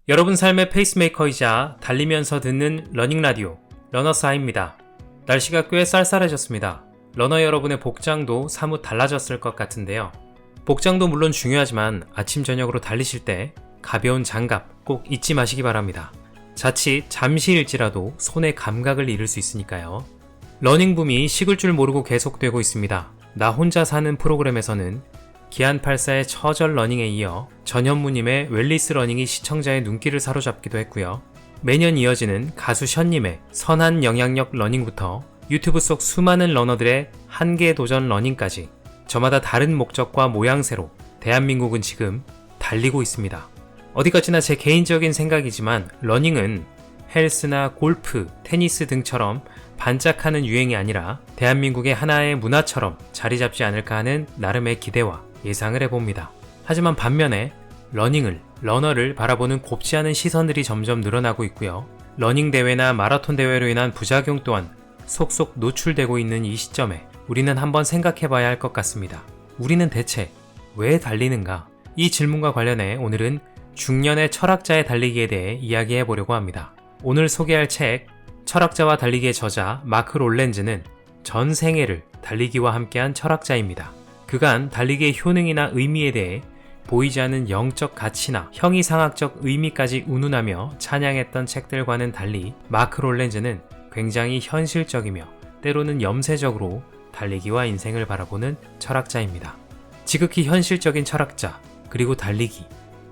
여러분 삶의 페이스메이커이자 달리면서 듣는 러닝 라디오 러너스하입니다. 날씨가 꽤 쌀쌀해졌습니다. 러너 여러분의 복장도 사뭇 달라졌을 것 같은데요. 복장도 물론 중요하지만 아침 저녁으로 달리실 때 가벼운 장갑 꼭 잊지 마시기 바랍니다. 자칫 잠시일지라도 손의 감각을 잃을 수 있으니까요. 러닝붐이 식을 줄 모르고 계속되고 있습니다. 나 혼자 사는 프로그램에서는 기안84의 처절 러닝에 이어 전현무님의 웰리스 러닝이 시청자의 눈길을 사로잡기도 했고요. 매년 이어지는 가수 션님의 선한 영향력 러닝부터 유튜브 속 수많은 러너들의 한계 도전 러닝까지 저마다 다른 목적과 모양새로 대한민국은 지금 달리고 있습니다. 어디까지나 제 개인적인 생각이지만 러닝은 헬스나 골프, 테니스 등처럼 반짝하는 유행이 아니라 대한민국의 하나의 문화처럼 자리 잡지 않을까 하는 나름의 기대와 예상을 해봅니다. 하지만 반면에 러너를 바라보는 곱지 않은 시선들이 점점 늘어나고 있고요. 러닝 대회나 마라톤 대회로 인한 부작용 또한 속속 노출되고 있는 이 시점에 우리는 한번 생각해봐야 할 것 같습니다. 우리는 대체 왜 달리는가? 이 질문과 관련해 오늘은 중년의 철학자의 달리기에 대해 이야기해보려고 합니다. 오늘 소개할 책 철학자와 달리기의 저자 마크 롤렌즈는 전 생애를 달리기와 함께한 철학자입니다. 그간 달리기의 효능이나 의미에 대해 보이지 않는 영적 가치나 형이상학적 의미까지 운운하며 찬양했던 책들과는 달리 마크 롤렌즈는 굉장히 현실적이며 때로는 염세적으로 달리기와 인생을 바라보는 철학자입니다. 지극히 현실적인 철학자, 그리고 달리기.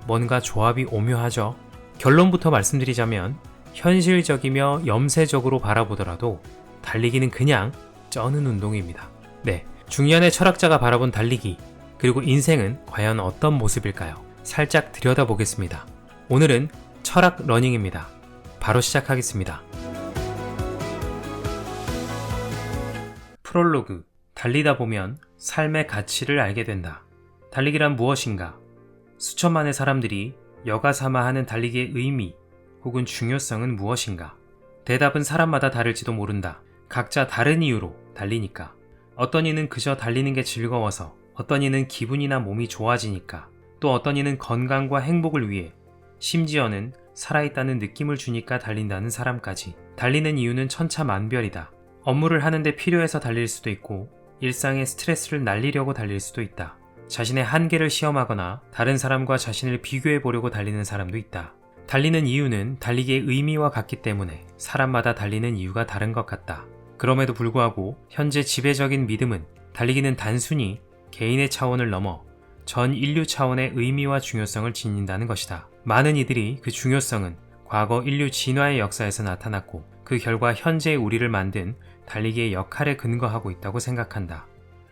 뭔가 조합이 오묘하죠? 결론부터 말씀드리자면 현실적이며 염세적으로 바라보더라도 달리기는 그냥 쩌는 운동입니다. 네, 중년의 철학자가 바라본 달리기, 그리고 인생은 과연 어떤 모습일까요? 살짝 들여다보겠습니다. 오늘은 철학 러닝입니다. 바로 시작하겠습니다. 프롤로그, 달리다 보면 삶의 가치를 알게 된다. 달리기란 무엇인가? 수천만의 사람들이 여가 삼아 하는 달리기의 의미 혹은 중요성은 무엇인가? 대답은 사람마다 다를지도 모른다. 각자 다른 이유로 달리니까. 어떤 이는 그저 달리는 게 즐거워서, 어떤 이는 기분이나 몸이 좋아지니까, 또 어떤 이는 건강과 행복을 위해, 심지어는 살아있다는 느낌을 주니까 달린다는 사람까지. 달리는 이유는 천차만별이다. 업무를 하는데 필요해서 달릴 수도 있고, 일상의 스트레스를 날리려고 달릴 수도 있다. 자신의 한계를 시험하거나 다른 사람과 자신을 비교해 보려고 달리는 사람도 있다. 달리는 이유는 달리기의 의미와 같기 때문에 사람마다 달리는 이유가 다른 것 같다. 그럼에도 불구하고 현재 지배적인 믿음은 달리기는 단순히 개인의 차원을 넘어 전 인류 차원의 의미와 중요성을 지닌다는 것이다. 많은 이들이 그 중요성은 과거 인류 진화의 역사에서 나타났고 그 결과 현재의 우리를 만든 달리기의 역할에 근거하고 있다고 생각한다.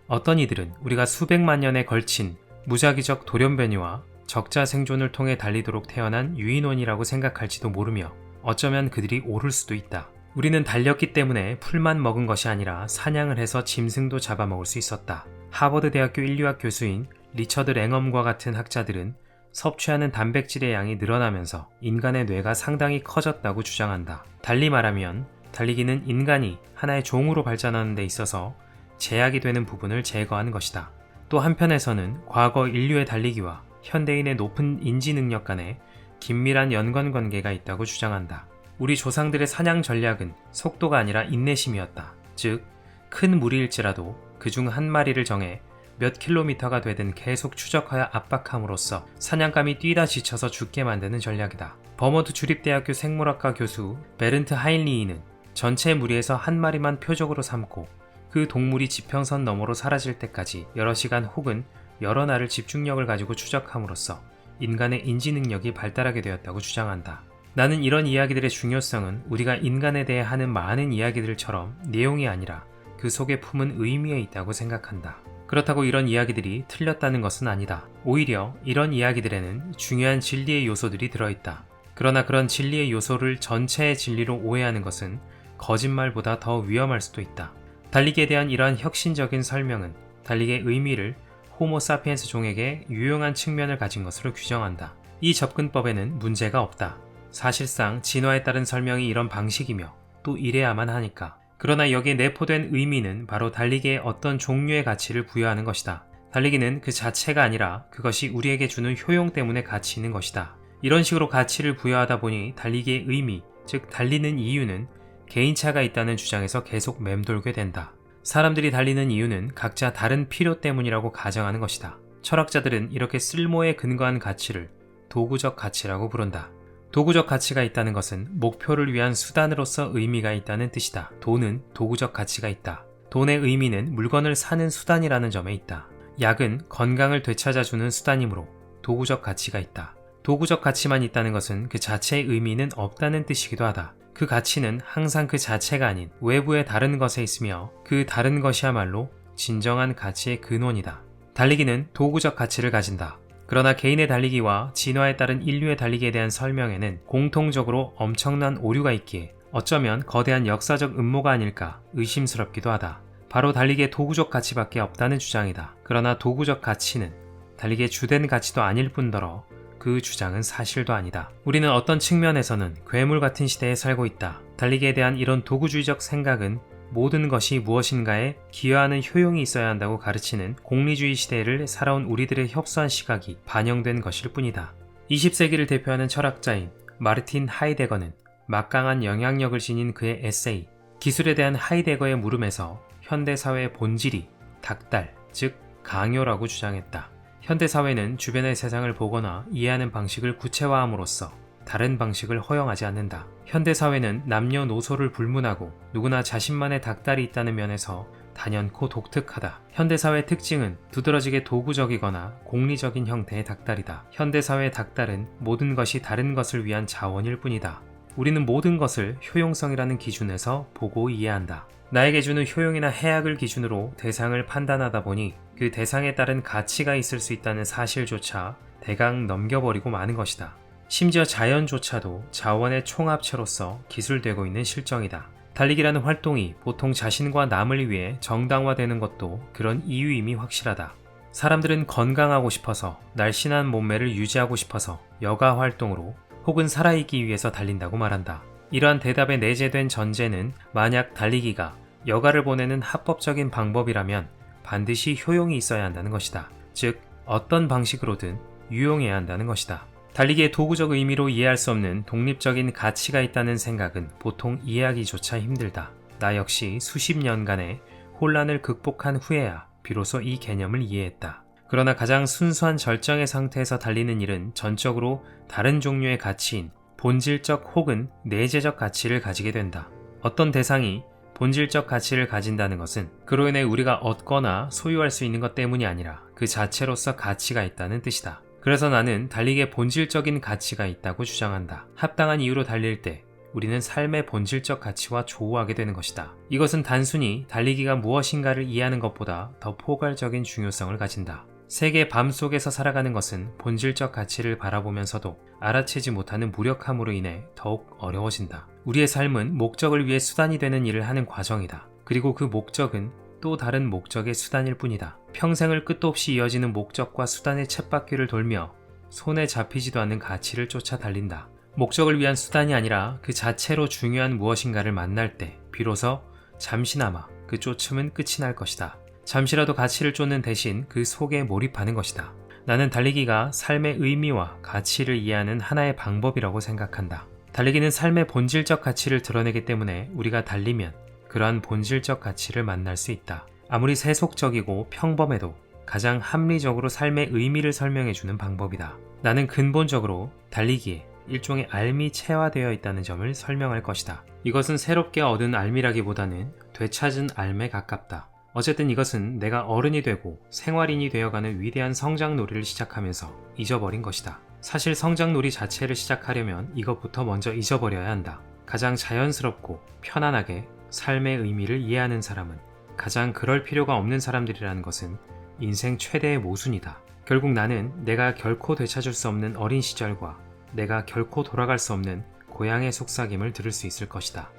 어떤 이들은 우리가 수백만 년에 걸친 무작위적 돌연변이와 적자 생존을 통해 달리도록 태어난 유인원이라고 생각할지도 모르며 어쩌면 그들이 옳을 수도 있다. 우리는 달렸기 때문에 풀만 먹은 것이 아니라 사냥을 해서 짐승도 잡아먹을 수 있었다. 하버드 대학교 인류학 교수인 리처드 랭엄과 같은 학자들은 섭취하는 단백질의 양이 늘어나면서 인간의 뇌가 상당히 커졌다고 주장한다. 달리 말하면 달리기는 인간이 하나의 종으로 발전하는 데 있어서 제약이 되는 부분을 제거하는 것이다. 또 한편에서는 과거 인류의 달리기와 현대인의 높은 인지 능력 간에 긴밀한 연관관계가 있다고 주장한다. 우리 조상들의 사냥 전략은 속도가 아니라 인내심이었다. 즉, 큰 무리일지라도 그중 한 마리를 정해 몇 킬로미터가 되든 계속 추적하여 압박함으로써 사냥감이 뛰다 지쳐서 죽게 만드는 전략이다. 버몬트 주립대학교 생물학과 교수 베른트 하인리히는 전체 무리에서 한 마리만 표적으로 삼고 그 동물이 지평선 너머로 사라질 때까지 여러 시간 혹은 여러 날을 집중력을 가지고 추적함으로써 인간의 인지 능력이 발달하게 되었다고 주장한다. 나는 이런 이야기들의 중요성은 우리가 인간에 대해 하는 많은 이야기들처럼 내용이 아니라 그 속에 품은 의미에 있다고 생각한다. 그렇다고 이런 이야기들이 틀렸다는 것은 아니다. 오히려 이런 이야기들에는 중요한 진리의 요소들이 들어있다. 그러나 그런 진리의 요소를 전체의 진리로 오해하는 것은 거짓말보다 더 위험할 수도 있다. 달리기에 대한 이러한 혁신적인 설명은 달리기의 의미를 호모 사피엔스 종에게 유용한 측면을 가진 것으로 규정한다. 이 접근법에는 문제가 없다. 사실상 진화에 따른 설명이 이런 방식이며 또 이래야만 하니까. 그러나 여기에 내포된 의미는 바로 달리기에 어떤 종류의 가치를 부여하는 것이다. 달리기는 그 자체가 아니라 그것이 우리에게 주는 효용 때문에 가치 있는 것이다. 이런 식으로 가치를 부여하다 보니 달리기의 의미, 즉 달리는 이유는 개인차가 있다는 주장에서 계속 맴돌게 된다. 사람들이 달리는 이유는 각자 다른 필요 때문이라고 가정하는 것이다. 철학자들은 이렇게 쓸모에 근거한 가치를 도구적 가치라고 부른다. 도구적 가치가 있다는 것은 목표를 위한 수단으로서 의미가 있다는 뜻이다. 돈은 도구적 가치가 있다. 돈의 의미는 물건을 사는 수단이라는 점에 있다. 약은 건강을 되찾아주는 수단이므로 도구적 가치가 있다. 도구적 가치만 있다는 것은 그 자체의 의미는 없다는 뜻이기도 하다. 그 가치는 항상 그 자체가 아닌 외부의 다른 것에 있으며 그 다른 것이야말로 진정한 가치의 근원이다. 달리기는 도구적 가치를 가진다. 그러나 개인의 달리기와 진화에 따른 인류의 달리기에 대한 설명에는 공통적으로 엄청난 오류가 있기에 어쩌면 거대한 역사적 음모가 아닐까 의심스럽기도 하다. 바로 달리기의 도구적 가치밖에 없다는 주장이다. 그러나 도구적 가치는 달리기의 주된 가치도 아닐 뿐더러 그 주장은 사실도 아니다. 우리는 어떤 측면에서는 괴물 같은 시대에 살고 있다. 달리기에 대한 이런 도구주의적 생각은 모든 것이 무엇인가에 기여하는 효용이 있어야 한다고 가르치는 공리주의 시대를 살아온 우리들의 협소한 시각이 반영된 것일 뿐이다. 20세기를 대표하는 철학자인 마르틴 하이데거는 막강한 영향력을 지닌 그의 에세이 기술에 대한 하이데거의 물음에서 현대사회의 본질이 닥달, 즉 강요라고 주장했다. 현대사회는 주변의 세상을 보거나 이해하는 방식을 구체화함으로써 다른 방식을 허용하지 않는다. 현대사회는 남녀노소를 불문하고 누구나 자신만의 닥달이 있다는 면에서 단연코 독특하다. 현대사회의 특징은 두드러지게 도구적이거나 공리적인 형태의 닥달이다. 현대사회의 닥달은 모든 것이 다른 것을 위한 자원일 뿐이다. 우리는 모든 것을 효용성이라는 기준에서 보고 이해한다. 나에게 주는 효용이나 해악을 기준으로 대상을 판단하다 보니 그 대상에 따른 가치가 있을 수 있다는 사실조차 대강 넘겨버리고 마는 것이다. 심지어 자연조차도 자원의 총합체로서 기술되고 있는 실정이다. 달리기라는 활동이 보통 자신과 남을 위해 정당화되는 것도 그런 이유임이 확실하다. 사람들은 건강하고 싶어서, 날씬한 몸매를 유지하고 싶어서 여가 활동으로 혹은 살아있기 위해서 달린다고 말한다. 이러한 대답에 내재된 전제는 만약 달리기가 여가를 보내는 합법적인 방법이라면 반드시 효용이 있어야 한다는 것이다. 즉, 어떤 방식으로든 유용해야 한다는 것이다. 달리기의 도구적 의미로 이해할 수 없는 독립적인 가치가 있다는 생각은 보통 이해하기조차 힘들다. 나 역시 수십 년간의 혼란을 극복한 후에야 비로소 이 개념을 이해했다. 그러나 가장 순수한 절정의 상태에서 달리는 일은 전적으로 다른 종류의 가치인 본질적 혹은 내재적 가치를 가지게 된다. 어떤 대상이 본질적 가치를 가진다는 것은 그로 인해 우리가 얻거나 소유할 수 있는 것 때문이 아니라 그 자체로서 가치가 있다는 뜻이다. 그래서 나는 달리기에 본질적인 가치가 있다고 주장한다. 합당한 이유로 달릴 때 우리는 삶의 본질적 가치와 조우하게 되는 것이다. 이것은 단순히 달리기가 무엇인가를 이해하는 것보다 더 포괄적인 중요성을 가진다. 세계 밤 속에서 살아가는 것은 본질적 가치를 바라보면서도 알아채지 못하는 무력함으로 인해 더욱 어려워진다. 우리의 삶은 목적을 위해 수단이 되는 일을 하는 과정이다. 그리고 그 목적은 또 다른 목적의 수단일 뿐이다. 평생을 끝도 없이 이어지는 목적과 수단의 쳇바퀴를 돌며 손에 잡히지도 않는 가치를 쫓아 달린다. 목적을 위한 수단이 아니라 그 자체로 중요한 무엇인가를 만날 때 비로소 잠시나마 그 쫓음은 끝이 날 것이다. 잠시라도 가치를 쫓는 대신 그 속에 몰입하는 것이다. 나는 달리기가 삶의 의미와 가치를 이해하는 하나의 방법이라고 생각한다. 달리기는 삶의 본질적 가치를 드러내기 때문에 우리가 달리면 그러한 본질적 가치를 만날 수 있다. 아무리 세속적이고 평범해도 가장 합리적으로 삶의 의미를 설명해주는 방법이다. 나는 근본적으로 달리기에 일종의 알미 체화되어 있다는 점을 설명할 것이다. 이것은 새롭게 얻은 알미라기보다는 되찾은 알에 가깝다. 어쨌든 이것은 내가 어른이 되고 생활인이 되어가는 위대한 성장놀이를 시작하면서 잊어버린 것이다. 사실 성장놀이 자체를 시작하려면 이것부터 먼저 잊어버려야 한다. 가장 자연스럽고 편안하게 삶의 의미를 이해하는 사람은 가장 그럴 필요가 없는 사람들이라는 것은 인생 최대의 모순이다. 결국 나는 내가 결코 되찾을 수 없는 어린 시절과 내가 결코 돌아갈 수 없는 고향의 속삭임을 들을 수 있을 것이다.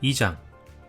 2장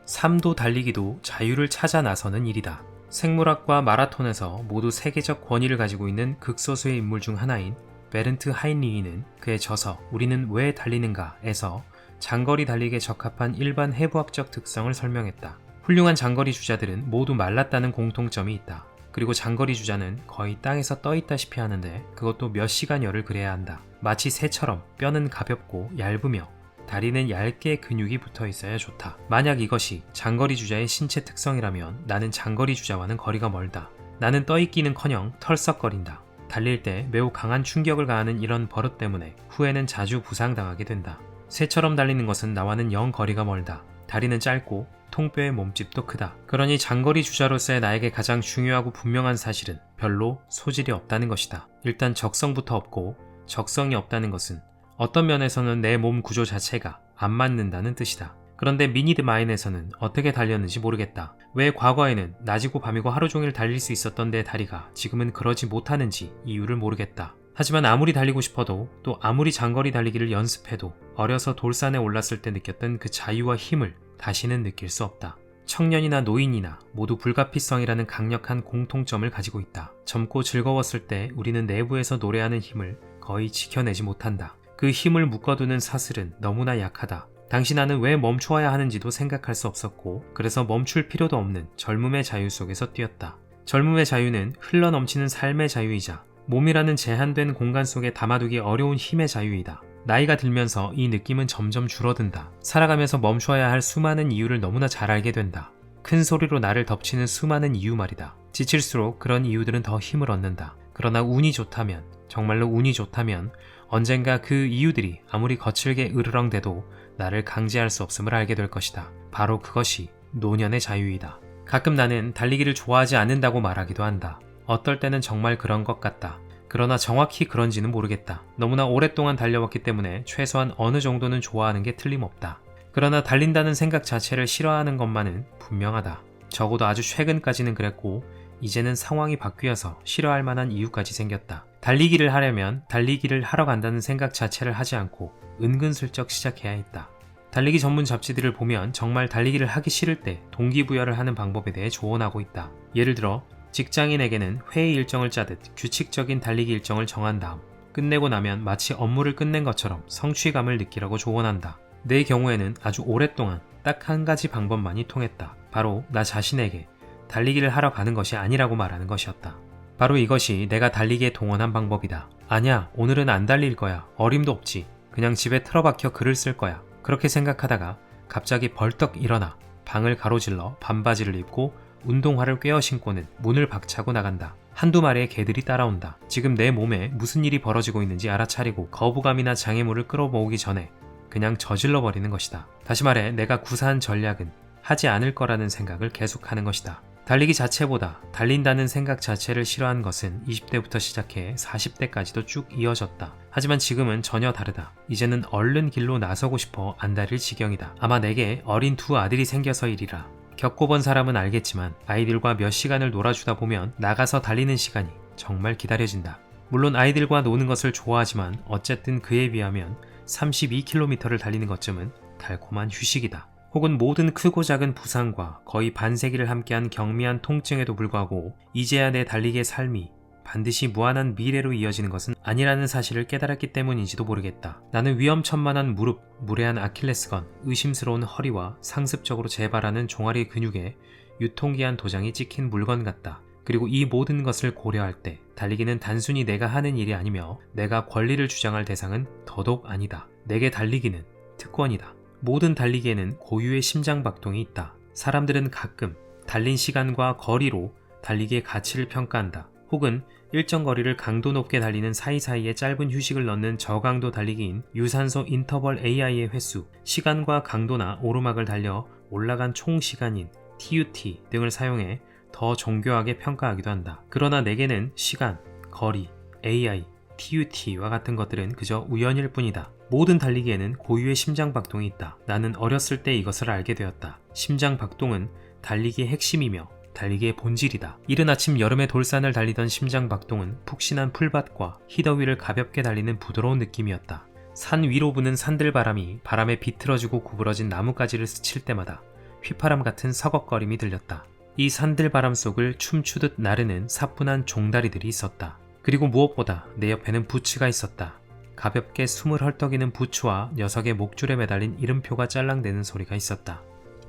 삶도 달리기도 자유를 찾아 나서는 일이다. 생물학과 마라톤에서 모두 세계적 권위를 가지고 있는 극소수의 인물 중 하나인 베른트 하인리히는 그의 저서 우리는 왜 달리는가에서 장거리 달리기에 적합한 일반 해부학적 특성을 설명했다. 훌륭한 장거리 주자들은 모두 말랐다는 공통점이 있다. 그리고 장거리 주자는 거의 땅에서 떠 있다시피 하는데 그것도 몇 시간여를 그래야 한다. 마치 새처럼 뼈는 가볍고 얇으며 다리는 얇게 근육이 붙어 있어야 좋다. 만약 이것이 장거리 주자의 신체 특성이라면 나는 장거리 주자와는 거리가 멀다. 나는 떠있기는커녕 털썩거린다. 달릴 때 매우 강한 충격을 가하는 이런 버릇 때문에 후에는 자주 부상당하게 된다. 새처럼 달리는 것은 나와는 영 거리가 멀다. 다리는 짧고 통뼈의 몸집도 크다. 그러니 장거리 주자로서의 나에게 가장 중요하고 분명한 사실은 별로 소질이 없다는 것이다. 일단 적성부터 없고, 적성이 없다는 것은 어떤 면에서는 내 몸 구조 자체가 안 맞는다는 뜻이다. 그런데 미니드 마인에서는 어떻게 달렸는지 모르겠다. 왜 과거에는 낮이고 밤이고 하루 종일 달릴 수 있었던 내 다리가 지금은 그러지 못하는지 이유를 모르겠다. 하지만 아무리 달리고 싶어도 또 아무리 장거리 달리기를 연습해도 어려서 돌산에 올랐을 때 느꼈던 그 자유와 힘을 다시는 느낄 수 없다. 청년이나 노인이나 모두 불가피성이라는 강력한 공통점을 가지고 있다. 젊고 즐거웠을 때 우리는 내부에서 노래하는 힘을 거의 지켜내지 못한다. 그 힘을 묶어두는 사슬은 너무나 약하다. 당시 나는 왜 멈추어야 하는지도 생각할 수 없었고 그래서 멈출 필요도 없는 젊음의 자유 속에서 뛰었다. 젊음의 자유는 흘러넘치는 삶의 자유이자 몸이라는 제한된 공간 속에 담아두기 어려운 힘의 자유이다. 나이가 들면서 이 느낌은 점점 줄어든다. 살아가면서 멈춰야 할 수많은 이유를 너무나 잘 알게 된다. 큰 소리로 나를 덮치는 수많은 이유 말이다. 지칠수록 그런 이유들은 더 힘을 얻는다. 그러나 운이 좋다면, 정말로 운이 좋다면 언젠가 그 이유들이 아무리 거칠게 으르렁대도 나를 강제할 수 없음을 알게 될 것이다. 바로 그것이 노년의 자유이다. 가끔 나는 달리기를 좋아하지 않는다고 말하기도 한다. 어떨 때는 정말 그런 것 같다. 그러나 정확히 그런지는 모르겠다. 너무나 오랫동안 달려왔기 때문에 최소한 어느 정도는 좋아하는 게 틀림없다. 그러나 달린다는 생각 자체를 싫어하는 것만은 분명하다. 적어도 아주 최근까지는 그랬고 이제는 상황이 바뀌어서 싫어할 만한 이유까지 생겼다. 달리기를 하려면 달리기를 하러 간다는 생각 자체를 하지 않고 은근슬쩍 시작해야 했다. 달리기 전문 잡지들을 보면 정말 달리기를 하기 싫을 때 동기부여를 하는 방법에 대해 조언하고 있다. 예를 들어 직장인에게는 회의 일정을 짜듯 규칙적인 달리기 일정을 정한 다음 끝내고 나면 마치 업무를 끝낸 것처럼 성취감을 느끼라고 조언한다. 내 경우에는 아주 오랫동안 딱 한 가지 방법만이 통했다. 바로 나 자신에게 달리기를 하러 가는 것이 아니라고 말하는 것이었다. 바로 이것이 내가 달리기에 동원한 방법이다. 아냐, 오늘은 안 달릴 거야. 어림도 없지. 그냥 집에 틀어박혀 글을 쓸 거야. 그렇게 생각하다가 갑자기 벌떡 일어나 방을 가로질러 반바지를 입고 운동화를 꿰어 신고는 문을 박차고 나간다. 한두 마리의 개들이 따라온다. 지금 내 몸에 무슨 일이 벌어지고 있는지 알아차리고 거부감이나 장애물을 끌어모으기 전에 그냥 저질러버리는 것이다. 다시 말해 내가 구사한 전략은 하지 않을 거라는 생각을 계속하는 것이다. 달리기 자체보다 달린다는 생각 자체를 싫어한 것은 20대부터 시작해 40대까지도 쭉 이어졌다. 하지만 지금은 전혀 다르다. 이제는 얼른 길로 나서고 싶어 안달일 지경이다. 아마 내게 어린 두 아들이 생겨서이리라. 겪어본 사람은 알겠지만 아이들과 몇 시간을 놀아주다 보면 나가서 달리는 시간이 정말 기다려진다. 물론 아이들과 노는 것을 좋아하지만 어쨌든 그에 비하면 32km를 달리는 것쯤은 달콤한 휴식이다. 혹은 모든 크고 작은 부상과 거의 반세기를 함께한 경미한 통증에도 불구하고 이제야 내 달리기의 삶이 반드시 무한한 미래로 이어지는 것은 아니라는 사실을 깨달았기 때문인지도 모르겠다. 나는 위험천만한 무릎, 무례한 아킬레스건, 의심스러운 허리와 상습적으로 재발하는 종아리 근육에 유통기한 도장이 찍힌 물건 같다. 그리고 이 모든 것을 고려할 때 달리기는 단순히 내가 하는 일이 아니며 내가 권리를 주장할 대상은 더더욱 아니다. 내게 달리기는 특권이다. 모든 달리기에는 고유의 심장박동이 있다. 사람들은 가끔 달린 시간과 거리로 달리기의 가치를 평가한다. 혹은 일정 거리를 강도 높게 달리는 사이사이에 짧은 휴식을 넣는 저강도 달리기인 유산소 인터벌 AI의 횟수, 시간과 강도나 오르막을 달려 올라간 총 시간인 TUT 등을 사용해 더 정교하게 평가하기도 한다. 그러나 내게는 시간, 거리, AI, TUT와 같은 것들은 그저 우연일 뿐이다. 모든 달리기에는 고유의 심장박동이 있다. 나는 어렸을 때 이것을 알게 되었다. 심장박동은 달리기의 핵심이며 달리기의 본질이다. 이른 아침 여름의 돌산을 달리던 심장박동은 푹신한 풀밭과 히더위를 가볍게 달리는 부드러운 느낌이었다. 산 위로 부는 산들바람이 바람에 비틀어지고 구부러진 나뭇가지를 스칠 때마다 휘파람 같은 서걱거림이 들렸다. 이 산들바람 속을 춤추듯 나르는 사뿐한 종다리들이 있었다. 그리고 무엇보다 내 옆에는 부츠가 있었다. 가볍게 숨을 헐떡이는 부츠와 녀석의 목줄에 매달린 이름표가 짤랑대는 소리가 있었다.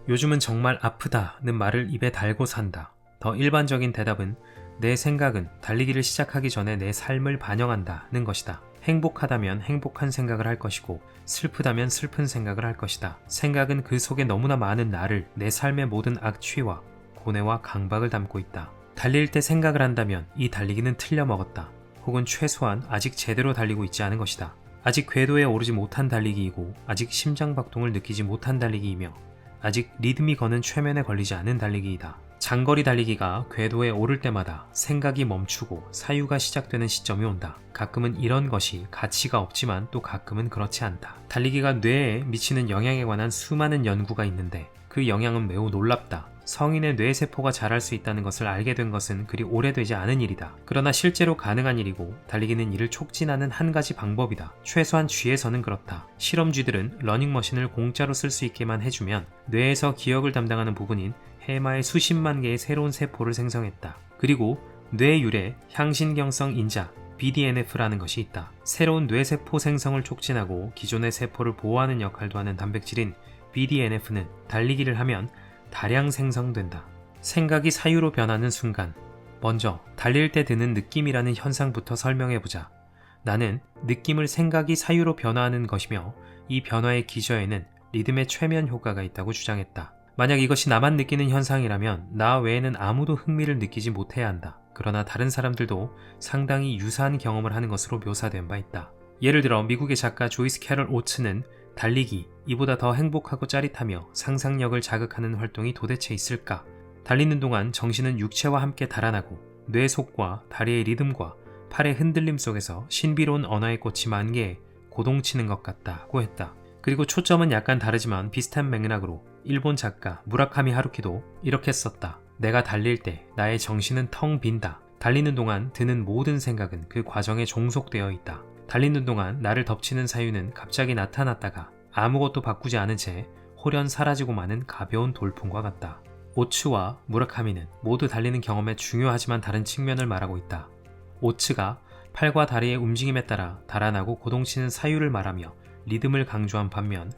요즘은 정말 아프다는 말을 입에 달고 산다. 더 일반적인 대답은 내 생각은 달리기를 시작하기 전에 내 삶을 반영한다는 것이다. 행복하다면 행복한 생각을 할 것이고 슬프다면 슬픈 생각을 할 것이다. 생각은 그 속에 너무나 많은 나를, 내 삶의 모든 악취와 고뇌와 강박을 담고 있다. 달릴 때 생각을 한다면 이 달리기는 틀려먹었다. 혹은 최소한 아직 제대로 달리고 있지 않은 것이다. 아직 궤도에 오르지 못한 달리기이고 아직 심장박동을 느끼지 못한 달리기이며 아직 리듬이 거는 최면에 걸리지 않은 달리기이다. 장거리 달리기가 궤도에 오를 때마다 생각이 멈추고 사유가 시작되는 시점이 온다. 가끔은 이런 것이 가치가 없지만 또 가끔은 그렇지 않다. 달리기가 뇌에 미치는 영향에 관한 수많은 연구가 있는데 그 영향은 매우 놀랍다. 성인의 뇌세포가 자랄 수 있다는 것을 알게 된 것은 그리 오래되지 않은 일이다. 그러나 실제로 가능한 일이고 달리기는 이를 촉진하는 한 가지 방법이다. 최소한 쥐에서는 그렇다. 실험쥐들은 러닝머신을 공짜로 쓸 수 있게만 해주면 뇌에서 기억을 담당하는 부분인 해마의 수십만 개의 새로운 세포를 생성했다. 그리고 뇌율의 향신경성 인자 BDNF라는 것이 있다. 새로운 뇌세포 생성을 촉진하고 기존의 세포를 보호하는 역할도 하는 단백질인 BDNF는 달리기를 하면 다량 생성된다. 생각이 사유로 변하는 순간, 먼저 달릴 때 드는 느낌이라는 현상부터 설명해보자. 나는 느낌을 생각이 사유로 변화하는 것이며 이 변화의 기저에는 리듬의 최면 효과가 있다고 주장했다. 만약 이것이 나만 느끼는 현상이라면 나 외에는 아무도 흥미를 느끼지 못해야 한다. 그러나 다른 사람들도 상당히 유사한 경험을 하는 것으로 묘사된 바 있다. 예를 들어 미국의 작가 조이스 캐럴 오츠는 달리기, 이보다 더 행복하고 짜릿하며 상상력을 자극하는 활동이 도대체 있을까? 달리는 동안 정신은 육체와 함께 달아나고 뇌 속과 다리의 리듬과 팔의 흔들림 속에서 신비로운 언어의 꽃이 만개에 고동치는 것 같다고 했다. 그리고 초점은 약간 다르지만 비슷한 맥락으로 일본 작가 무라카미 하루키도 이렇게 썼다. 내가 달릴 때 나의 정신은 텅 빈다. 달리는 동안 드는 모든 생각은 그 과정에 종속되어 있다. 달리는 동안 나를 덮치는 사유는 갑자기 나타났다가 아무것도 바꾸지 않은 채 홀연 사라지고 마는 가벼운 돌풍과 같다. 오츠와 무라카미는 모두 달리는 경험의 중요하지만 다른 측면을 말하고 있다. 오츠가 팔과 다리의 움직임에 따라 달아나고 고동치는 사유를 말하며 리듬을 강조한 반면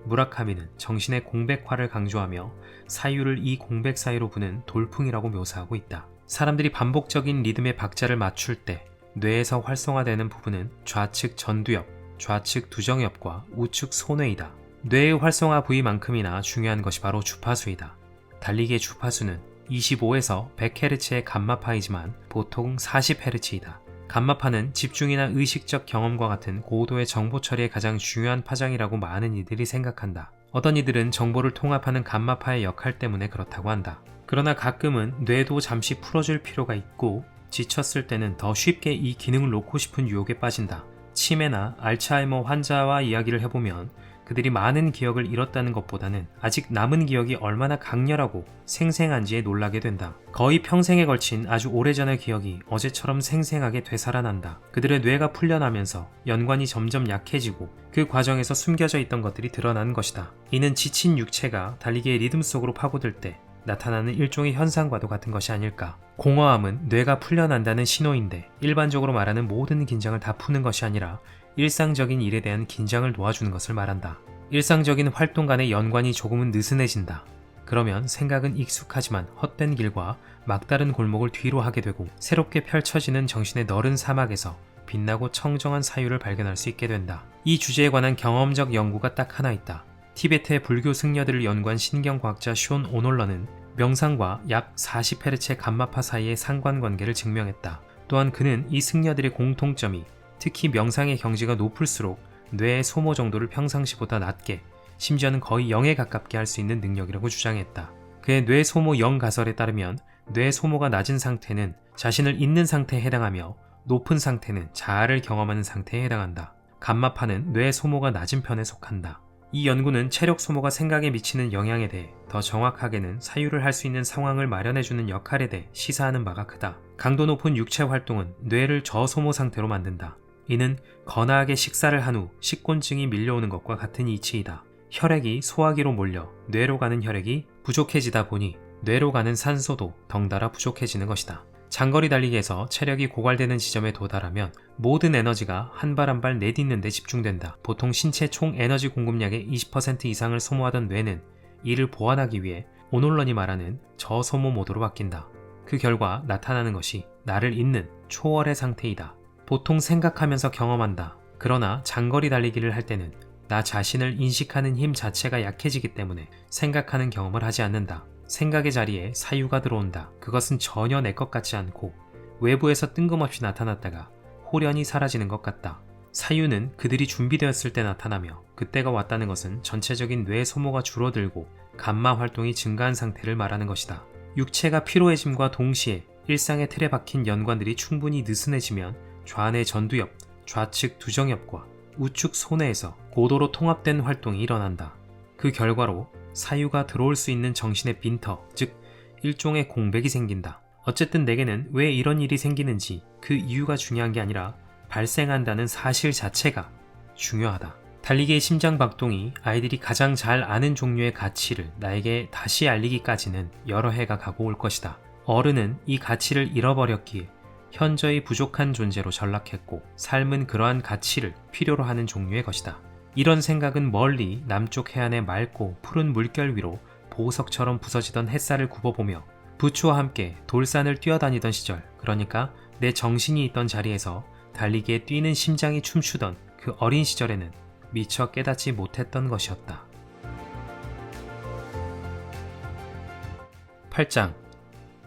무라카미는 정신의 공백화를 강조하며 사유를 이 공백 사이로 부는 돌풍이라고 묘사하고 있다. 사람들이 반복적인 리듬의 박자를 맞출 때 뇌에서 활성화되는 부분은 좌측 전두엽, 좌측 두정엽과 우측 소뇌이다. 뇌의 활성화 부위만큼이나 중요한 것이 바로 주파수이다. 달리기의 주파수는 25에서 100Hz의 감마파이지만 보통 40Hz이다. 감마파는 집중이나 의식적 경험과 같은 고도의 정보 처리에 가장 중요한 파장이라고 많은 이들이 생각한다. 어떤 이들은 정보를 통합하는 감마파의 역할 때문에 그렇다고 한다. 그러나 가끔은 뇌도 잠시 풀어줄 필요가 있고 지쳤을 때는 더 쉽게 이 기능을 놓고 싶은 유혹에 빠진다. 치매나 알츠하이머 환자와 이야기를 해보면 그들이 많은 기억을 잃었다는 것보다는 아직 남은 기억이 얼마나 강렬하고 생생한지에 놀라게 된다. 거의 평생에 걸친 아주 오래전의 기억이 어제처럼 생생하게 되살아난다. 그들의 뇌가 풀려나면서 연관이 점점 약해지고 그 과정에서 숨겨져 있던 것들이 드러나는 것이다. 이는 지친 육체가 달리기의 리듬 속으로 파고들 때 나타나는 일종의 현상과도 같은 것이 아닐까. 공허함은 뇌가 풀려난다는 신호인데 일반적으로 말하는 모든 긴장을 다 푸는 것이 아니라 일상적인 일에 대한 긴장을 놓아주는 것을 말한다. 일상적인 활동 간의 연관이 조금은 느슨해진다. 그러면 생각은 익숙하지만 헛된 길과 막다른 골목을 뒤로 하게 되고 새롭게 펼쳐지는 정신의 너른 사막에서 빛나고 청정한 사유를 발견할 수 있게 된다. 이 주제에 관한 경험적 연구가 딱 하나 있다. 티베트의 불교 승려들을 연구한 신경과학자 숀 오놀러는 명상과 약 40Hz의 감마파 사이의 상관관계를 증명했다. 또한 그는 이 승려들의 공통점이 특히 명상의 경지가 높을수록 뇌의 소모 정도를 평상시보다 낮게, 심지어는 거의 0에 가깝게 할 수 있는 능력이라고 주장했다. 그의 뇌 소모 0 가설에 따르면 뇌 소모가 낮은 상태는 자신을 있는 상태에 해당하며 높은 상태는 자아를 경험하는 상태에 해당한다. 감마파는 뇌 소모가 낮은 편에 속한다. 이 연구는 체력 소모가 생각에 미치는 영향에 대해, 더 정확하게는 사유를 할 수 있는 상황을 마련해주는 역할에 대해 시사하는 바가 크다. 강도 높은 육체 활동은 뇌를 저소모 상태로 만든다. 이는 거나하게 식사를 한 후 식곤증이 밀려오는 것과 같은 이치이다. 혈액이 소화기로 몰려 뇌로 가는 혈액이 부족해지다 보니 뇌로 가는 산소도 덩달아 부족해지는 것이다. 장거리 달리기에서 체력이 고갈되는 지점에 도달하면 모든 에너지가 한 발 한 발 내딛는 데 집중된다. 보통 신체 총 에너지 공급량의 20% 이상을 소모하던 뇌는 이를 보완하기 위해 오놀런이 말하는 저소모 모드로 바뀐다. 그 결과 나타나는 것이 나를 잇는 초월의 상태이다. 보통 생각하면서 경험한다. 그러나 장거리 달리기를 할 때는 나 자신을 인식하는 힘 자체가 약해지기 때문에 생각하는 경험을 하지 않는다. 생각의 자리에 사유가 들어온다. 그것은 전혀 내 것 같지 않고 외부에서 뜬금없이 나타났다가 호련히 사라지는 것 같다. 사유는 그들이 준비되었을 때 나타나며 그때가 왔다는 것은 전체적인 뇌 소모가 줄어들고 감마 활동이 증가한 상태를 말하는 것이다. 육체가 피로해짐과 동시에 일상의 틀에 박힌 연관들이 충분히 느슨해지면 좌뇌 전두엽, 좌측 두정엽과 우측 소뇌에서 고도로 통합된 활동이 일어난다. 그 결과로 사유가 들어올 수 있는 정신의 빈터, 즉 일종의 공백이 생긴다. 어쨌든 내게는 왜 이런 일이 생기는지 그 이유가 중요한 게 아니라 발생한다는 사실 자체가 중요하다. 달리기의 심장박동이 아이들이 가장 잘 아는 종류의 가치를 나에게 다시 알리기까지는 여러 해가 가고 올 것이다. 어른은 이 가치를 잃어버렸기에 현저히 부족한 존재로 전락했고 삶은 그러한 가치를 필요로 하는 종류의 것이다. 이런 생각은 멀리 남쪽 해안의 맑고 푸른 물결 위로 보석처럼 부서지던 햇살을 굽어보며 부추와 함께 돌산을 뛰어다니던 시절, 그러니까 내 정신이 있던 자리에서 달리기에 뛰는 심장이 춤추던 그 어린 시절에는 미처 깨닫지 못했던 것이었다. 8장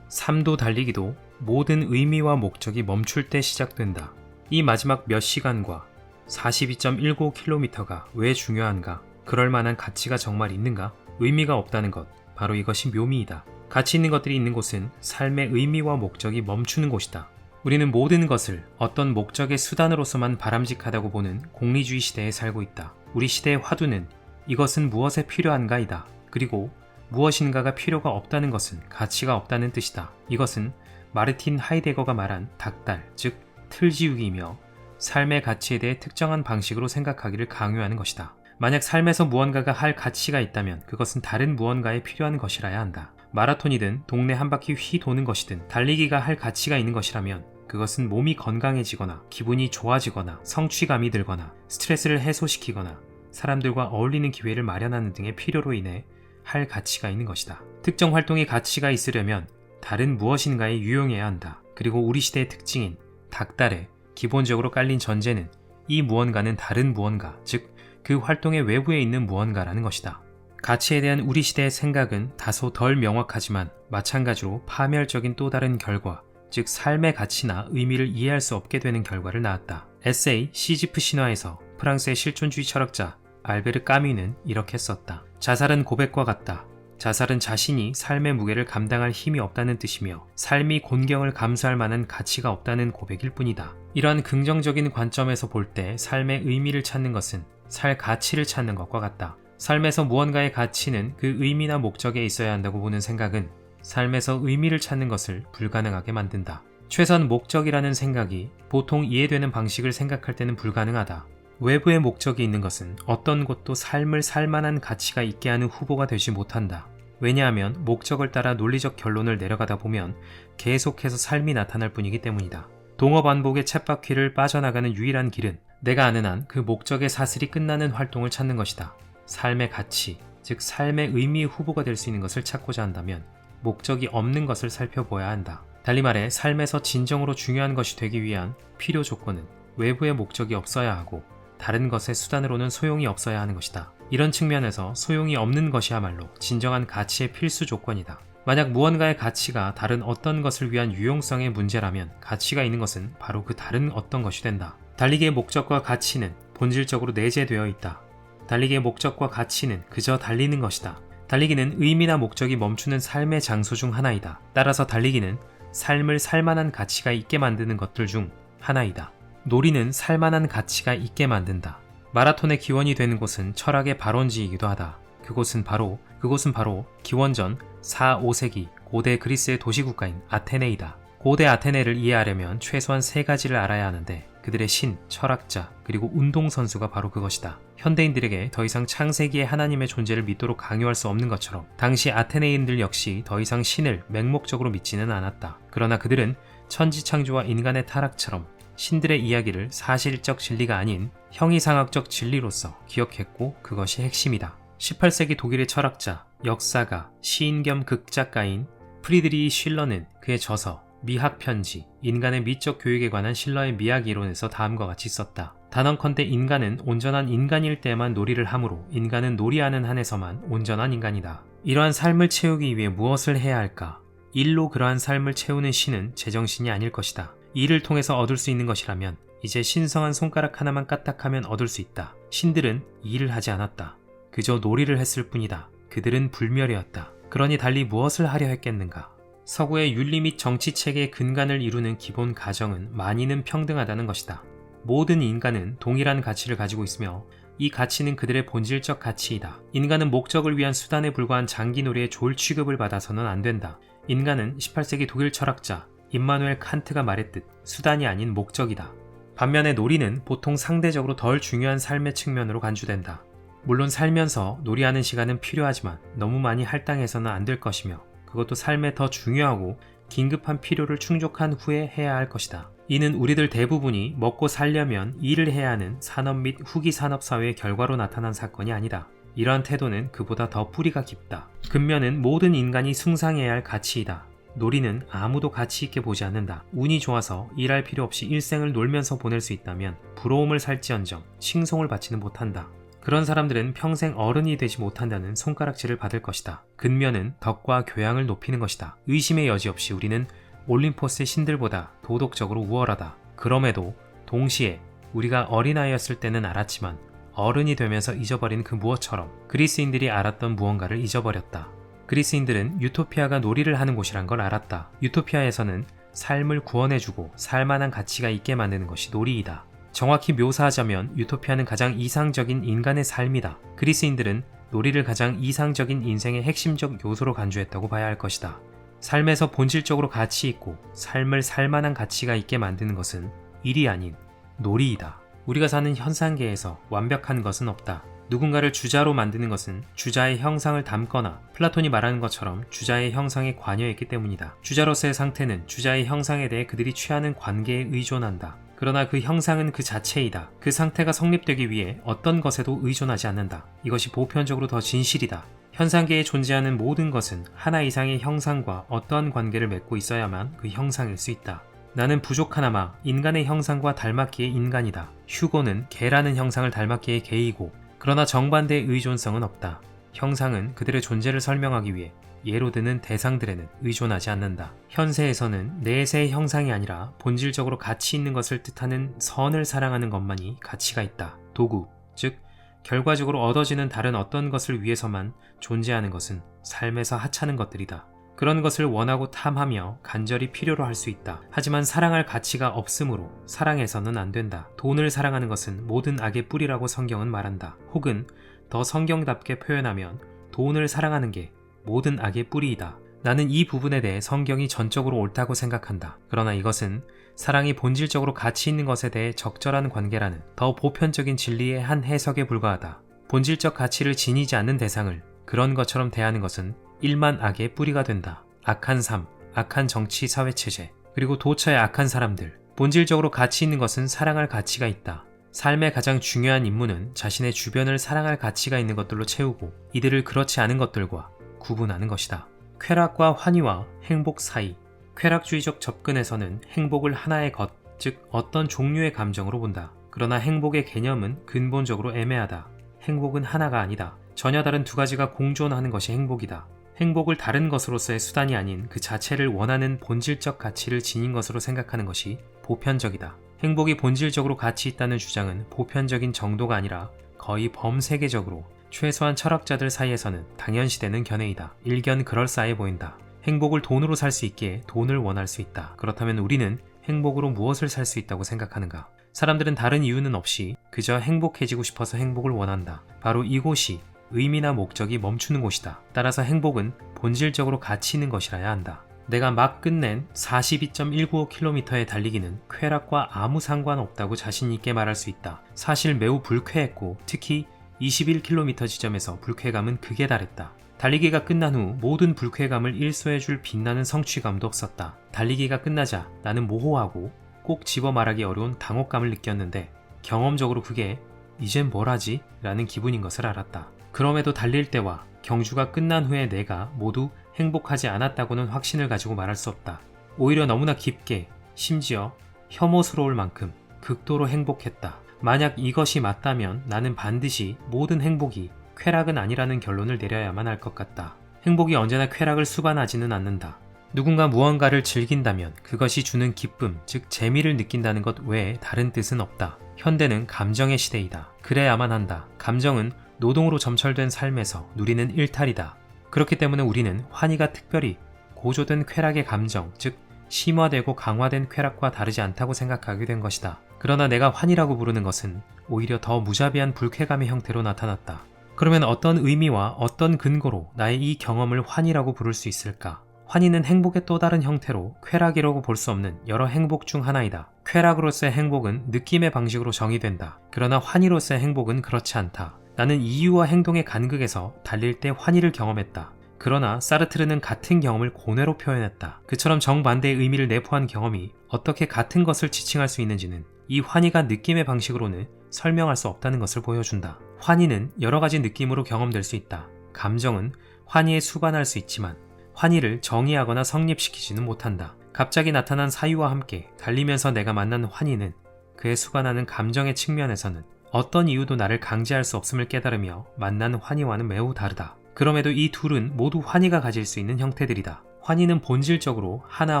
삶도 달리기도 모든 의미와 목적이 멈출 때 시작된다. 이 마지막 몇 시간과 42.19km가 왜 중요한가? 그럴 만한 가치가 정말 있는가? 의미가 없다는 것, 바로 이것이 묘미이다. 가치 있는 것들이 있는 곳은 삶의 의미와 목적이 멈추는 곳이다. 우리는 모든 것을 어떤 목적의 수단으로서만 바람직하다고 보는功利주의 시대에 살고 있다. 우리 시대의 화두는 이것은 무엇에 필요한가이다. 그리고 무엇인가가 필요가 없다는 것은 가치가 없다는 뜻이다. 이것은 마르틴 하이데거가 말한 닥달, 즉 틀지우기이며 삶의 가치에 대해 특정한 방식으로 생각하기를 강요하는 것이다. 만약 삶에서 무언가가 할 가치가 있다면 그것은 다른 무언가에 필요한 것이라야 한다. 마라톤이든 동네 한 바퀴 휘 도는 것이든 달리기가 할 가치가 있는 것이라면 그것은 몸이 건강해지거나 기분이 좋아지거나 성취감이 들거나 스트레스를 해소시키거나 사람들과 어울리는 기회를 마련하는 등의 필요로 인해 할 가치가 있는 것이다. 특정 활동의 가치가 있으려면 다른 무엇인가에 유용해야 한다. 그리고 우리 시대의 특징인 닥달에 기본적으로 깔린 전제는 이 무언가는 다른 무언가, 즉 그 활동의 외부에 있는 무언가라는 것이다. 가치에 대한 우리 시대의 생각은 다소 덜 명확하지만 마찬가지로 파멸적인 또 다른 결과, 즉 삶의 가치나 의미를 이해할 수 없게 되는 결과를 낳았다. 에세이 시지프 신화에서 프랑스의 실존주의 철학자 알베르 까뮈는 이렇게 썼다. 자살은 고백과 같다. 자살은 자신이 삶의 무게를 감당할 힘이 없다는 뜻이며 삶이 곤경을 감수할 만한 가치가 없다는 고백일 뿐이다. 이러한 긍정적인 관점에서 볼 때 삶의 의미를 찾는 것은 살 가치를 찾는 것과 같다. 삶에서 무언가의 가치는 그 의미나 목적에 있어야 한다고 보는 생각은 삶에서 의미를 찾는 것을 불가능하게 만든다. 최소한 목적이라는 생각이 보통 이해되는 방식을 생각할 때는 불가능하다. 외부의 목적이 있는 것은 어떤 곳도 삶을 살만한 가치가 있게 하는 후보가 되지 못한다. 왜냐하면 목적을 따라 논리적 결론을 내려가다 보면 계속해서 삶이 나타날 뿐이기 때문이다. 동어반복의 쳇바퀴를 빠져나가는 유일한 길은 내가 아는 한 그 목적의 사슬이 끝나는 활동을 찾는 것이다. 삶의 가치, 즉 삶의 의미의 후보가 될 수 있는 것을 찾고자 한다면 목적이 없는 것을 살펴보아야 한다. 달리 말해 삶에서 진정으로 중요한 것이 되기 위한 필요 조건은 외부의 목적이 없어야 하고 다른 것의 수단으로는 소용이 없어야 하는 것이다. 이런 측면에서 소용이 없는 것이야말로 진정한 가치의 필수 조건이다. 만약 무언가의 가치가 다른 어떤 것을 위한 유용성의 문제라면 가치가 있는 것은 바로 그 다른 어떤 것이 된다. 달리기의 목적과 가치는 본질적으로 내재되어 있다. 달리기의 목적과 가치는 그저 달리는 것이다. 달리기는 의미나 목적이 멈추는 삶의 장소 중 하나이다. 따라서 달리기는 삶을 살만한 가치가 있게 만드는 것들 중 하나이다. 놀이는 살만한 가치가 있게 만든다. 마라톤의 기원이 되는 곳은 철학의 발원지이기도 하다. 그곳은 바로 기원전 4, 5세기 고대 그리스의 도시국가인 아테네이다. 고대 아테네를 이해하려면 최소한 세 가지를 알아야 하는데 그들의 신, 철학자, 그리고 운동선수가 바로 그것이다. 현대인들에게 더 이상 창세기의 하나님의 존재를 믿도록 강요할 수 없는 것처럼 당시 아테네인들 역시 더 이상 신을 맹목적으로 믿지는 않았다. 그러나 그들은 천지창조와 인간의 타락처럼 신들의 이야기를 사실적 진리가 아닌 형이상학적 진리로서 기억했고 그것이 핵심이다. 18세기 독일의 철학자, 역사가, 시인 겸 극작가인 프리드리히 실러는 그의 저서 미학 편지, 인간의 미적 교육에 관한 실러의 미학 이론에서 다음과 같이 썼다. 단언컨대 인간은 온전한 인간일 때만 놀이를 하므로 인간은 놀이하는 한에서만 온전한 인간이다. 이러한 삶을 채우기 위해 무엇을 해야 할까? 일로 그러한 삶을 채우는 신은 제정신이 아닐 것이다. 이를 통해서 얻을 수 있는 것이라면 이제 신성한 손가락 하나만 까딱하면 얻을 수 있다. 신들은 일을 하지 않았다. 그저 놀이를 했을 뿐이다. 그들은 불멸이었다. 그러니 달리 무엇을 하려 했겠는가? 서구의 윤리 및 정치체계의 근간을 이루는 기본 가정은 만인은 평등하다는 것이다. 모든 인간은 동일한 가치를 가지고 있으며 이 가치는 그들의 본질적 가치이다. 인간은 목적을 위한 수단에 불과한 장기놀이의 졸 취급을 받아서는 안 된다. 인간은 18세기 독일 철학자 임마누엘 칸트가 말했듯 수단이 아닌 목적이다. 반면에 놀이는 보통 상대적으로 덜 중요한 삶의 측면으로 간주된다. 물론 살면서 놀이하는 시간은 필요하지만 너무 많이 할당해서는 안 될 것이며 그것도 삶에 더 중요하고 긴급한 필요를 충족한 후에 해야 할 것이다. 이는 우리들 대부분이 먹고 살려면 일을 해야 하는 산업 및 후기 산업 사회의 결과로 나타난 사건이 아니다. 이러한 태도는 그보다 더 뿌리가 깊다. 근면은 모든 인간이 숭상해야 할 가치이다. 놀이는 아무도 가치 있게 보지 않는다. 운이 좋아서 일할 필요 없이 일생을 놀면서 보낼 수 있다면 부러움을 살지언정 칭송을 받지는 못한다. 그런 사람들은 평생 어른이 되지 못한다는 손가락질을 받을 것이다. 근면은 덕과 교양을 높이는 것이다. 의심의 여지 없이 우리는 올림포스의 신들보다 도덕적으로 우월하다. 그럼에도 동시에 우리가 어린아이였을 때는 알았지만 어른이 되면서 잊어버린 그 무엇처럼 그리스인들이 알았던 무언가를 잊어버렸다. 그리스인들은 유토피아가 놀이를 하는 곳이란 걸 알았다. 유토피아에서는 삶을 구원해주고 살만한 가치가 있게 만드는 것이 놀이이다. 정확히 묘사하자면 유토피아는 가장 이상적인 인간의 삶이다. 그리스인들은 놀이를 가장 이상적인 인생의 핵심적 요소로 간주했다고 봐야 할 것이다. 삶에서 본질적으로 가치 있고 삶을 살만한 가치가 있게 만드는 것은 일이 아닌 놀이이다. 우리가 사는 현상계에서 완벽한 것은 없다. 누군가를 주자로 만드는 것은 주자의 형상을 담거나 플라톤이 말하는 것처럼 주자의 형상에 관여했기 때문이다. 주자로서의 상태는 주자의 형상에 대해 그들이 취하는 관계에 의존한다. 그러나 그 형상은 그 자체이다. 그 상태가 성립되기 위해 어떤 것에도 의존하지 않는다. 이것이 보편적으로 더 진실이다. 현상계에 존재하는 모든 것은 하나 이상의 형상과 어떠한 관계를 맺고 있어야만 그 형상일 수 있다. 나는 부족하나마 인간의 형상과 닮았기에 인간이다. 휴고는 개라는 형상을 닮았기에 개이고 그러나 정반대의 의존성은 없다. 형상은 그들의 존재를 설명하기 위해 예로 드는 대상들에는 의존하지 않는다. 현세에서는 내세의 형상이 아니라 본질적으로 가치 있는 것을 뜻하는 선을 사랑하는 것만이 가치가 있다. 도구, 즉 결과적으로 얻어지는 다른 어떤 것을 위해서만 존재하는 것은 삶에서 하찮은 것들이다. 그런 것을 원하고 탐하며 간절히 필요로 할 수 있다. 하지만 사랑할 가치가 없으므로 사랑해서는 안 된다. 돈을 사랑하는 것은 모든 악의 뿌리라고 성경은 말한다. 혹은 더 성경답게 표현하면 돈을 사랑하는 게 모든 악의 뿌리이다. 나는 이 부분에 대해 성경이 전적으로 옳다고 생각한다. 그러나 이것은 사랑이 본질적으로 가치 있는 것에 대해 적절한 관계라는 더 보편적인 진리의 한 해석에 불과하다. 본질적 가치를 지니지 않는 대상을 그런 것처럼 대하는 것은 일만 악의 뿌리가 된다. 악한 삶, 악한 정치 사회체제, 그리고 도처의 악한 사람들. 본질적으로 가치 있는 것은 사랑할 가치가 있다. 삶의 가장 중요한 임무는 자신의 주변을 사랑할 가치가 있는 것들로 채우고 이들을 그렇지 않은 것들과 구분하는 것이다. 쾌락과 환희와 행복 사이. 쾌락주의적 접근에서는 행복을 하나의 것, 즉 어떤 종류의 감정으로 본다. 그러나 행복의 개념은 근본적으로 애매하다. 행복은 하나가 아니다. 전혀 다른 두 가지가 공존하는 것이 행복이다. 행복을 다른 것으로서의 수단이 아닌 그 자체를 원하는 본질적 가치를 지닌 것으로 생각하는 것이 보편적이다. 행복이 본질적으로 가치 있다는 주장은 보편적인 정도가 아니라 거의 범세계적으로 최소한 철학자들 사이에서는 당연시되는 견해이다. 일견 그럴싸해 보인다. 행복을 돈으로 살 수 있기에 돈을 원할 수 있다. 그렇다면 우리는 행복으로 무엇을 살 수 있다고 생각하는가? 사람들은 다른 이유는 없이 그저 행복해지고 싶어서 행복을 원한다. 바로 이곳이 의미나 목적이 멈추는 곳이다. 따라서 행복은 본질적으로 가치 있는 것이라야 한다. 내가 막 끝낸 42.195km의 달리기는 쾌락과 아무 상관없다고 자신 있게 말할 수 있다. 사실 매우 불쾌했고 특히 21km 지점에서 불쾌감은 극에 달했다. 달리기가 끝난 후 모든 불쾌감을 일소해줄 빛나는 성취감도 없었다. 달리기가 끝나자 나는 모호하고 꼭 집어 말하기 어려운 당혹감을 느꼈는데 경험적으로 그게 이젠 뭘 하지? 라는 기분인 것을 알았다. 그럼에도 달릴 때와 경주가 끝난 후에 내가 모두 행복하지 않았다고는 확신을 가지고 말할 수 없다. 오히려 너무나 깊게, 심지어 혐오스러울 만큼 극도로 행복했다. 만약 이것이 맞다면 나는 반드시 모든 행복이 쾌락은 아니라는 결론을 내려야만 할 것 같다. 행복이 언제나 쾌락을 수반하지는 않는다. 누군가 무언가를 즐긴다면 그것이 주는 기쁨, 즉 재미를 느낀다는 것 외에 다른 뜻은 없다. 현대는 감정의 시대이다. 그래야만 한다. 감정은 노동으로 점철된 삶에서 누리는 일탈이다. 그렇기 때문에 우리는 환희가 특별히 고조된 쾌락의 감정, 즉 심화되고 강화된 쾌락과 다르지 않다고 생각하게 된 것이다. 그러나 내가 환희라고 부르는 것은 오히려 더 무자비한 불쾌감의 형태로 나타났다. 그러면 어떤 의미와 어떤 근거로 나의 이 경험을 환희라고 부를 수 있을까? 환희는 행복의 또 다른 형태로 쾌락이라고 볼 수 없는 여러 행복 중 하나이다. 쾌락으로서의 행복은 느낌의 방식으로 정의된다. 그러나 환희로서의 행복은 그렇지 않다. 나는 이유와 행동의 간극에서 달릴 때 환희를 경험했다. 그러나 사르트르는 같은 경험을 고뇌로 표현했다. 그처럼 정반대의 의미를 내포한 경험이 어떻게 같은 것을 지칭할 수 있는지는 이 환희가 느낌의 방식으로는 설명할 수 없다는 것을 보여준다. 환희는 여러 가지 느낌으로 경험될 수 있다. 감정은 환희에 수반할 수 있지만 환희를 정의하거나 성립시키지는 못한다. 갑자기 나타난 사유와 함께 달리면서 내가 만난 환희는 그에 수반하는 감정의 측면에서는 어떤 이유도 나를 강제할 수 없음을 깨달으며 만난 환희와는 매우 다르다. 그럼에도 이 둘은 모두 환희가 가질 수 있는 형태들이다. 환희는 본질적으로 하나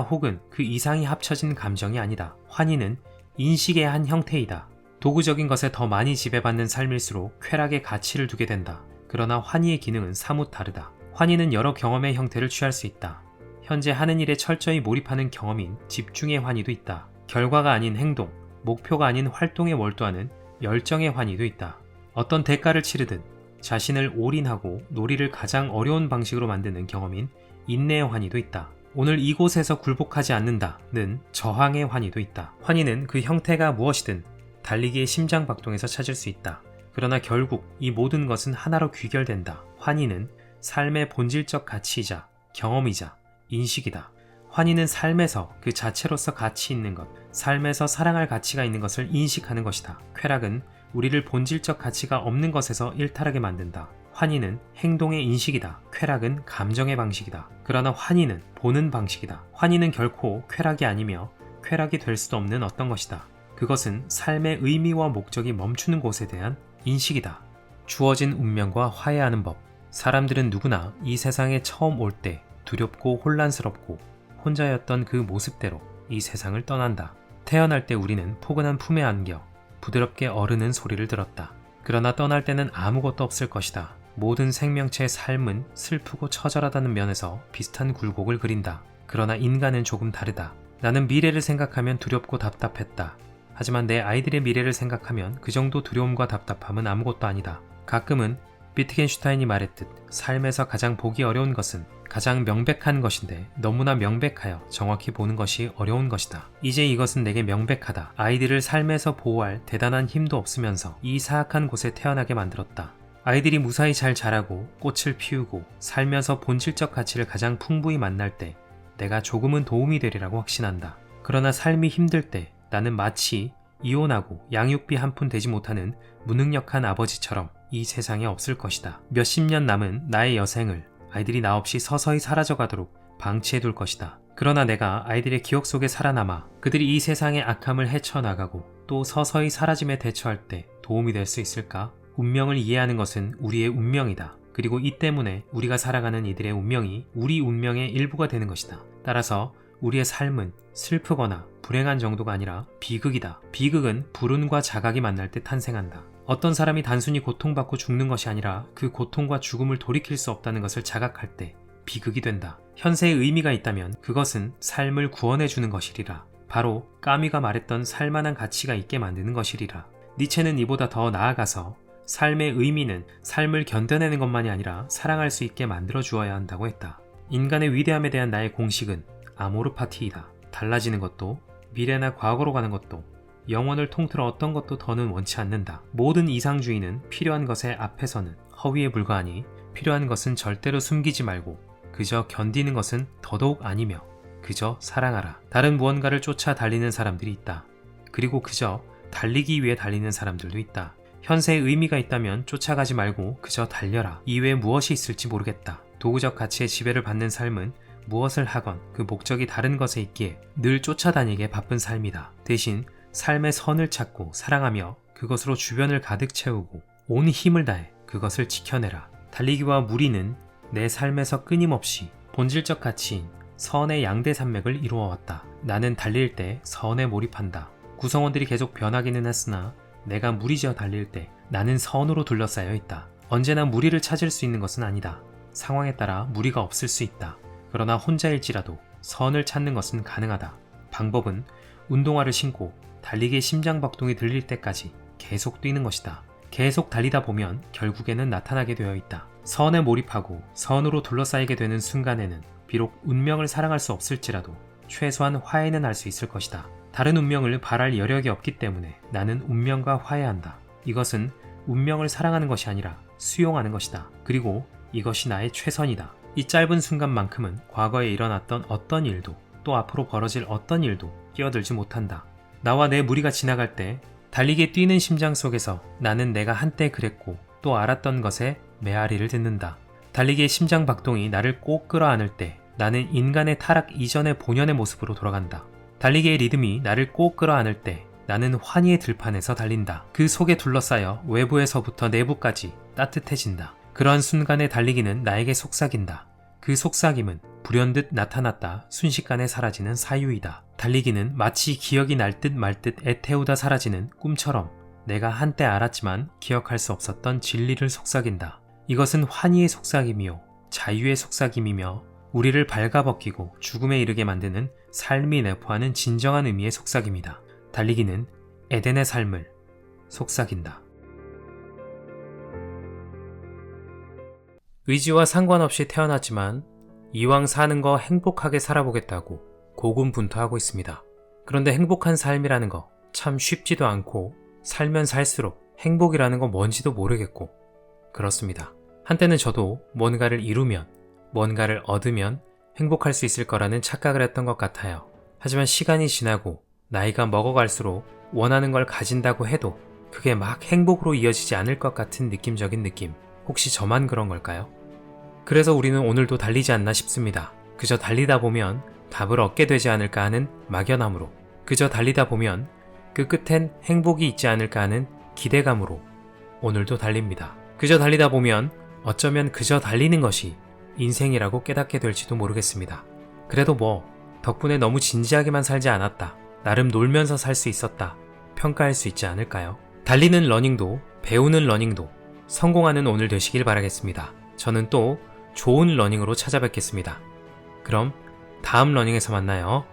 혹은 그 이상이 합쳐진 감정이 아니다. 환희는 인식의 한 형태이다. 도구적인 것에 더 많이 지배받는 삶일수록 쾌락의 가치를 두게 된다. 그러나 환희의 기능은 사뭇 다르다. 환희는 여러 경험의 형태를 취할 수 있다. 현재 하는 일에 철저히 몰입하는 경험인 집중의 환희도 있다. 결과가 아닌 행동, 목표가 아닌 활동에 몰두하는 열정의 환희도 있다. 어떤 대가를 치르든 자신을 올인하고 놀이를 가장 어려운 방식으로 만드는 경험인 인내의 환희도 있다. 오늘 이곳에서 굴복하지 않는다는 저항의 환희도 있다. 환희는 그 형태가 무엇이든 달리기의 심장박동에서 찾을 수 있다. 그러나 결국 이 모든 것은 하나로 귀결된다. 환희는 삶의 본질적 가치이자 경험이자 인식이다. 환희는 삶에서 그 자체로서 가치 있는 것, 삶에서 사랑할 가치가 있는 것을 인식하는 것이다. 쾌락은 우리를 본질적 가치가 없는 것에서 일탈하게 만든다. 환희는 행동의 인식이다. 쾌락은 감정의 방식이다. 그러나 환희는 보는 방식이다. 환희는 결코 쾌락이 아니며 쾌락이 될 수도 없는 어떤 것이다. 그것은 삶의 의미와 목적이 멈추는 곳에 대한 인식이다. 주어진 운명과 화해하는 법. 사람들은 누구나 이 세상에 처음 올 때 두렵고 혼란스럽고 혼자였던 그 모습대로 이 세상을 떠난다. 태어날 때 우리는 포근한 품에 안겨 부드럽게 어르는 소리를 들었다. 그러나 떠날 때는 아무것도 없을 것이다. 모든 생명체의 삶은 슬프고 처절하다는 면에서 비슷한 굴곡을 그린다. 그러나 인간은 조금 다르다. 나는 미래를 생각하면 두렵고 답답했다. 하지만 내 아이들의 미래를 생각하면 그 정도 두려움과 답답함은 아무것도 아니다. 가끔은 비트겐슈타인이 말했듯 삶에서 가장 보기 어려운 것은 가장 명백한 것인데 너무나 명백하여 정확히 보는 것이 어려운 것이다. 이제 이것은 내게 명백하다. 아이들을 삶에서 보호할 대단한 힘도 없으면서 이 사악한 곳에 태어나게 만들었다. 아이들이 무사히 잘 자라고 꽃을 피우고 살면서 본질적 가치를 가장 풍부히 만날 때 내가 조금은 도움이 되리라고 확신한다. 그러나 삶이 힘들 때 나는 마치 이혼하고 양육비 한 푼 되지 못하는 무능력한 아버지처럼 이 세상에 없을 것이다. 몇십 년 남은 나의 여생을 아이들이 나 없이 서서히 사라져가도록 방치해둘 것이다. 그러나 내가 아이들의 기억 속에 살아남아 그들이 이 세상의 악함을 헤쳐나가고 또 서서히 사라짐에 대처할 때 도움이 될 수 있을까? 운명을 이해하는 것은 우리의 운명이다. 그리고 이 때문에 우리가 살아가는 이들의 운명이 우리 운명의 일부가 되는 것이다. 따라서 우리의 삶은 슬프거나 불행한 정도가 아니라 비극이다. 비극은 불운과 자각이 만날 때 탄생한다. 어떤 사람이 단순히 고통받고 죽는 것이 아니라 그 고통과 죽음을 돌이킬 수 없다는 것을 자각할 때 비극이 된다. 현세의 의미가 있다면 그것은 삶을 구원해주는 것이리라. 바로 까미가 말했던 살만한 가치가 있게 만드는 것이리라. 니체는 이보다 더 나아가서 삶의 의미는 삶을 견뎌내는 것만이 아니라 사랑할 수 있게 만들어 주어야 한다고 했다. 인간의 위대함에 대한 나의 공식은 아모르 파티이다. 달라지는 것도 미래나 과거로 가는 것도 영혼을 통틀어 어떤 것도 더는 원치 않는다. 모든 이상주의는 필요한 것의 앞에서는 허위에 불과하니 필요한 것은 절대로 숨기지 말고 그저 견디는 것은 더더욱 아니며 그저 사랑하라. 다른 무언가를 쫓아 달리는 사람들이 있다. 그리고 그저 달리기 위해 달리는 사람들도 있다. 현세에 의미가 있다면 쫓아가지 말고 그저 달려라. 이외에 무엇이 있을지 모르겠다. 도구적 가치의 지배를 받는 삶은 무엇을 하건 그 목적이 다른 것에 있기에 늘 쫓아다니게 바쁜 삶이다. 대신 삶의 선을 찾고 사랑하며 그것으로 주변을 가득 채우고 온 힘을 다해 그것을 지켜내라. 달리기와 무리는 내 삶에서 끊임없이 본질적 가치인 선의 양대 산맥을 이루어왔다. 나는 달릴 때 선에 몰입한다. 구성원들이 계속 변하기는 했으나 내가 무리지어 달릴 때 나는 선으로 둘러싸여 있다. 언제나 무리를 찾을 수 있는 것은 아니다. 상황에 따라 무리가 없을 수 있다. 그러나 혼자일지라도 선을 찾는 것은 가능하다. 방법은 운동화를 신고 달리기의 심장박동이 들릴 때까지 계속 뛰는 것이다. 계속 달리다 보면 결국에는 나타나게 되어 있다. 선에 몰입하고 선으로 둘러싸이게 되는 순간에는 비록 운명을 사랑할 수 없을지라도 최소한 화해는 할 수 있을 것이다. 다른 운명을 바랄 여력이 없기 때문에 나는 운명과 화해한다. 이것은 운명을 사랑하는 것이 아니라 수용하는 것이다. 그리고 이것이 나의 최선이다. 이 짧은 순간만큼은 과거에 일어났던 어떤 일도 또 앞으로 벌어질 어떤 일도 끼어들지 못한다. 나와 내 무리가 지나갈 때 달리게 뛰는 심장 속에서 나는 내가 한때 그랬고 또 알았던 것에 메아리를 듣는다. 달리기의 심장 박동이 나를 꼭 끌어안을 때 나는 인간의 타락 이전의 본연의 모습으로 돌아간다. 달리기의 리듬이 나를 꼭 끌어안을 때 나는 환희의 들판에서 달린다. 그 속에 둘러싸여 외부에서부터 내부까지 따뜻해진다. 그러한 순간의 달리기는 나에게 속삭인다. 그 속삭임은 불현듯 나타났다 순식간에 사라지는 사유이다. 달리기는 마치 기억이 날 듯 말 듯 애태우다 사라지는 꿈처럼 내가 한때 알았지만 기억할 수 없었던 진리를 속삭인다. 이것은 환희의 속삭임이요 자유의 속삭임이며 우리를 발가벗기고 죽음에 이르게 만드는 삶이 내포하는 진정한 의미의 속삭임이다. 달리기는 에덴의 삶을 속삭인다. 의지와 상관없이 태어났지만 이왕 사는 거 행복하게 살아보겠다고 고군분투하고 있습니다. 그런데 행복한 삶이라는 거 참 쉽지도 않고 살면 살수록 행복이라는 건 뭔지도 모르겠고 그렇습니다. 한때는 저도 뭔가를 이루면 뭔가를 얻으면 행복할 수 있을 거라는 착각을 했던 것 같아요. 하지만 시간이 지나고 나이가 먹어갈수록 원하는 걸 가진다고 해도 그게 막 행복으로 이어지지 않을 것 같은 느낌적인 느낌. 혹시 저만 그런 걸까요? 그래서 우리는 오늘도 달리지 않나 싶습니다. 그저 달리다 보면 답을 얻게 되지 않을까 하는 막연함으로, 그저 달리다 보면 그 끝엔 행복이 있지 않을까 하는 기대감으로 오늘도 달립니다. 그저 달리다 보면 어쩌면 그저 달리는 것이 인생이라고 깨닫게 될지도 모르겠습니다. 그래도 덕분에 너무 진지하게만 살지 않았다. 나름 놀면서 살 수 있었다. 평가할 수 있지 않을까요? 달리는 러닝도 배우는 러닝도 성공하는 오늘 되시길 바라겠습니다. 저는 또 좋은 러닝으로 찾아뵙겠습니다. 그럼 다음 러닝에서 만나요.